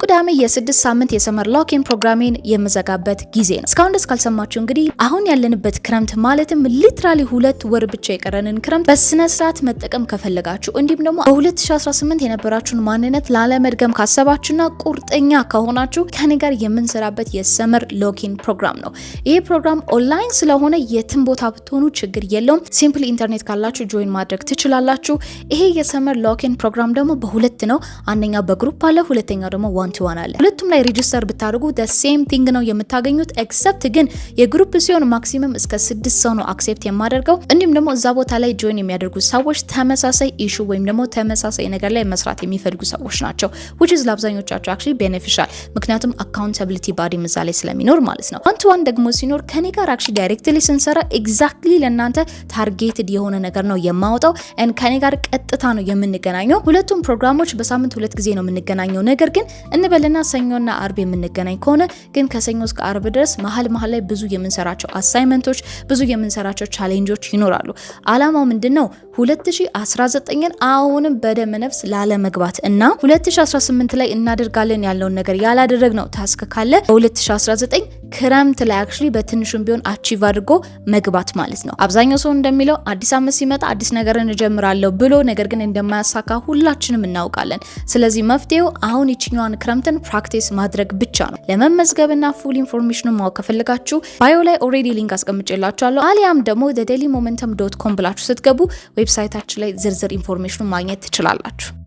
ቅዳሜ የ6 ሳምንት የሰመር ሎኪን ፕሮግራሜን የምዘጋበት ጊዜ ነው። እስካሁን ደስ ካልሰማችሁ እንግዲህ አሁን ያለንበት ክረምት ማለትም ሊትራሊ 2 ወር ብቻ የቀረንን ክረምት በስነ ስርዓት መጠቀም ከፈለጋችሁ እንዲሁም ደግሞ በ2018 የነበራችሁን ማንነት ላለመድገም ካሰባችሁና ቁርጠኛ ከሆናችሁ ከኔ ጋር የምንሰራበት የሰመር ሎኪን ፕሮግራም ነው። ይሄ ፕሮግራም ኦንላይን ስለሆነ የትም ቦታ ብትሆኑ ችግር የለውም። ሲምፕሊ ኢንተርኔት ካላችሁ ጆይን ማድረግ ትችላላችሁ። ይሄ የሰመር ሎኪን ፕሮግራም ደግሞ በሁለት ነው። አንደኛው በግሩፕ አለ፣ ሁለተኛው ደግሞ ዋን ቱ ዋን አለ። ሁለቱም ላይ ሬጂስተር ብታደርጉ the same thing ነው የምታገኙት። ኤክሰፕት ግን የግሩፕ ሲሆን ማክሲመም እስከ 6 ሰው ነው አክሴፕት የማደርገው። እንዲሁም ደግሞ እዛ ቦታ ላይ ጆይን የሚያደርጉ ሰዎች ተመሳሳይ ኢሹ ወይም ደግሞ ተመሳሳይ ነገር ላይ መስራት የሚፈልጉ ሰዎች ናቸው which is ለአብዛኞቻቸው actually beneficial ምክንያቱም accountability body ምሳሌ ስለሚኖር ማለት ነው። ዋን ቱ ዋን ደግሞ ሲኖር ከኔ ጋር actually directly ስንሰራ exactly ለእናንተ ታርጌትድ የሆነ ነገር ነው የማወጣው and ከኔ ጋር ቀጥታ ነው የምንገናኘው። ሁለቱም ፕሮግራሞች በሳምንት 2 ጊዜ ነው የምንገናኘው። ነገር ግን እንበልና ሰኞና አርብ የምንገናኝ ከሆነ ግን ከሰኞ እስከ አርብ ድረስ መሀል ላይ ብዙ የምንሰራቸው አሳይመንቶች፣ ብዙ የምንሰራቸው ቻሌንጆች ይኖራሉ። አላማው ምንድነው? 2019ን አሁንም በደም ነፍስ ላለመግባት እና 2018 ላይ እናደርጋለን ያለውን ነገር ያላደረግነው ታስክ ካለ በ2019 ክረምት ላይ actually በትንሹም ቢሆን አቺቭ አድርጎ መግባት ማለት ነው። አብዛኛው ሰው እንደሚለው አዲስ አመት ሲመጣ አዲስ ነገርን እጀምራለሁ ብሎ ነገር ግን እንደማያሳካ ሁላችንም እናውቃለን። ስለዚህ መፍትሄው አሁን ይችኛዋን ክረምትን ፕራክቲስ ማድረግ ብቻ ነው። ለመመዝገብና ፉል ኢንፎርሜሽኑን ማወቅ ከፈለጋችሁ ባዮ ላይ ኦሬዲ ሊንክ አስቀምጬላችኋለሁ። አሊያም ደግሞ thedailymomentum.com ብላችሁ ስትገቡ ዌብሳይታችን ላይ ዝርዝር ኢንፎርሜሽኑን ማግኘት ትችላላችሁ።